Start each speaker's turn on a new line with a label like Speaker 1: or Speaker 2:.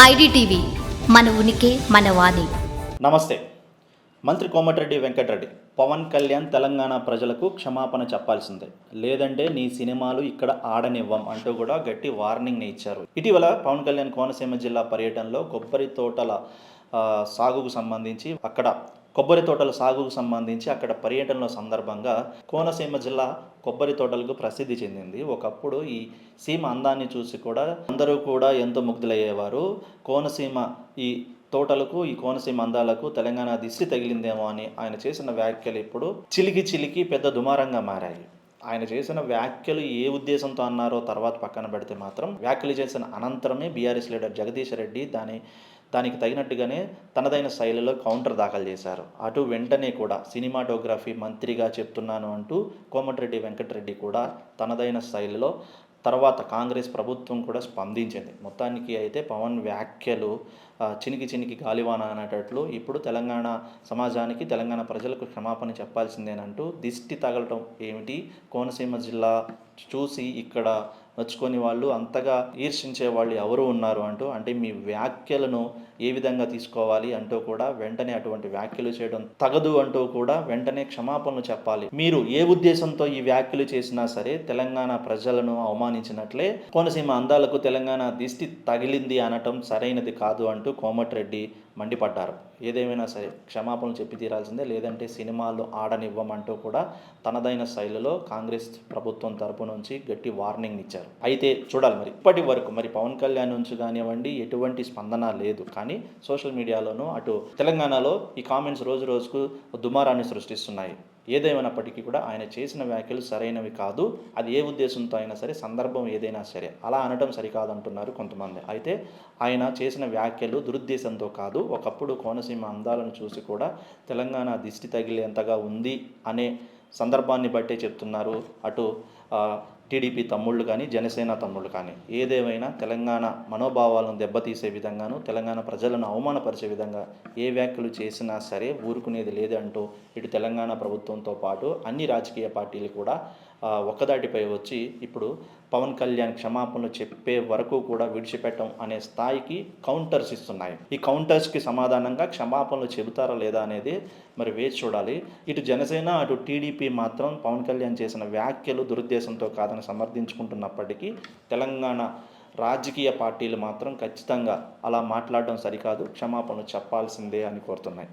Speaker 1: IDTV మన ఉనికి మన వాణి.
Speaker 2: నమస్తే. మంత్రి కోమటిరెడ్డి వెంకటరెడ్డి పవన్ కళ్యాణ్ తెలంగాణ ప్రజలకు క్షమాపణ చెప్పాల్సిందే, లేదంటే నీ సినిమాలు ఇక్కడ ఆడనివ్వం అంటూ కూడా గట్టి వార్నింగ్ని ఇచ్చారు. ఇటీవల పవన్ కళ్యాణ్ కోనసీమ జిల్లా పర్యటనలో కొబ్బరి తోటల సాగుకు సంబంధించి అక్కడ పర్యటనలో సందర్భంగా కోనసీమ జిల్లా కొబ్బరి తోటలకు ప్రసిద్ధి చెందింది. ఒకప్పుడు ఈ సీమ అందాన్ని చూసి కూడా అందరూ కూడా ఎంతో ముగ్ధులయ్యేవారు. కోనసీమ ఈ తోటలకు, ఈ కోనసీమ అందాలకు తెలంగాణ దిష్టి తగిలిందేమో అని ఆయన చేసిన వ్యాఖ్యలు ఇప్పుడు చిలికి పెద్ద దుమారంగా మారాయి. ఆయన చేసిన వ్యాఖ్యలు ఏ ఉద్దేశంతో అన్నారో తర్వాత పక్కన పెడితే మాత్రం, వ్యాఖ్యలు చేసిన అనంతరమే బీఆర్ఎస్ లీడర్ జగదీష్ రెడ్డి దానికి తగినట్టుగానే తనదైన శైలిలో కౌంటర్ దాఖలు చేశారు. అటు వెంటనే కూడా సినిమాటోగ్రఫీ మంత్రిగా చెప్తున్నాను అంటూ కోమటిరెడ్డి వెంకటరెడ్డి కూడా తనదైన శైలిలో తర్వాత కాంగ్రెస్ ప్రభుత్వం కూడా స్పందించింది. మొత్తానికి అయితే పవన్ వ్యాఖ్యలు చినికి గాలివాన అనేటట్లు ఇప్పుడు తెలంగాణ సమాజానికి, తెలంగాణ ప్రజలకు క్షమాపణ చెప్పాల్సిందేనంటూ దిష్టి తగలటం ఏమిటి, కోనసీమ జిల్లా చూసి ఇక్కడ నచ్చుకొని వాళ్ళు అంతగా ఈర్షించే వాళ్ళు ఎవరు ఉన్నారు అంటూ, అంటే మీ వ్యాఖ్యలను ఏ విధంగా తీసుకోవాలి అంటూ కూడా వెంటనే అటువంటి వ్యాఖ్యలు చేయడం తగదు అంటూ కూడా వెంటనే క్షమాపణలు చెప్పాలి. మీరు ఏ ఉద్దేశంతో ఈ వ్యాఖ్యలు చేసినా సరే తెలంగాణ ప్రజలను అవమానించినట్లే, కోనసీమ అందాలకు తెలంగాణ దిష్టి తగిలింది అనటం సరైనది కాదు అంటూ కోమటిరెడ్డి మండిపడ్డారు. ఏదేమైనా సరే క్షమాపణలు చెప్పి తీరాల్సిందే, లేదంటే సినిమాలు ఆడనివ్వమంటూ కూడా తనదైన శైలిలో కాంగ్రెస్ ప్రభుత్వం తరపు నుంచి గట్టి వార్నింగ్ ఇచ్చారు. అయితే చూడాలి మరి ఇప్పటి వరకు మరి పవన్ కళ్యాణ్ నుంచి కానివ్వండి ఎటువంటి స్పందన లేదు. కానీ సోషల్ మీడియాలోనూ అటు తెలంగాణలో ఈ కామెంట్స్ రోజు రోజుకు దుమారాన్ని సృష్టిస్తున్నాయి. ఏదేమైనప్పటికీ కూడా ఆయన చేసిన వ్యాఖ్యలు సరైనవి కాదు. అది ఏ ఉద్దేశంతో అయినా సరే, సందర్భం ఏదైనా సరే అలా అనడం సరికాదంటున్నారు కొంతమంది. అయితే ఆయన చేసిన వ్యాఖ్యలు దురుద్దేశంతో కాదు, ఒకప్పుడు కోనసీమ అందాలను చూసి కూడా తెలంగాణ దిష్టి తగిలేంతగా ఉంది అనే సందర్భాన్ని బట్టే చెప్తున్నారు అటు టీడీపీ తమ్ముళ్ళు కానీ, జనసేన తమ్ముళ్ళు కానీ. ఏదేమైనా తెలంగాణ మనోభావాలను దెబ్బతీసే విధంగాను, తెలంగాణ ప్రజలను అవమానపరిచే విధంగా ఏ వ్యాఖ్యలు చేసినా సరే ఊరుకునేది లేదంటూ ఇటు తెలంగాణ ప్రభుత్వంతో పాటు అన్ని రాజకీయ పార్టీలు కూడా ఒక్కదాటిపై వచ్చి ఇప్పుడు పవన్ కళ్యాణ్ క్షమాపణలు చెప్పే వరకు కూడా విడిచిపెట్టం అనే స్థాయికి కౌంటర్స్ ఇస్తున్నాయి. ఈ కౌంటర్స్కి సమాధానంగా క్షమాపణలు చెబుతారా లేదా అనేది మరి వేచి చూడాలి. ఇటు జనసేన, అటు టీడీపీ మాత్రం పవన్ కళ్యాణ్ చేసిన వ్యాఖ్యలు దురుద్దేశంతో కాదని సమర్థించుకుంటున్నప్పటికీ తెలంగాణ రాజకీయ పార్టీలు మాత్రం ఖచ్చితంగా అలా మాట్లాడడం సరికాదు, క్షమాపణలు చెప్పాల్సిందే అని కోరుతున్నాయి.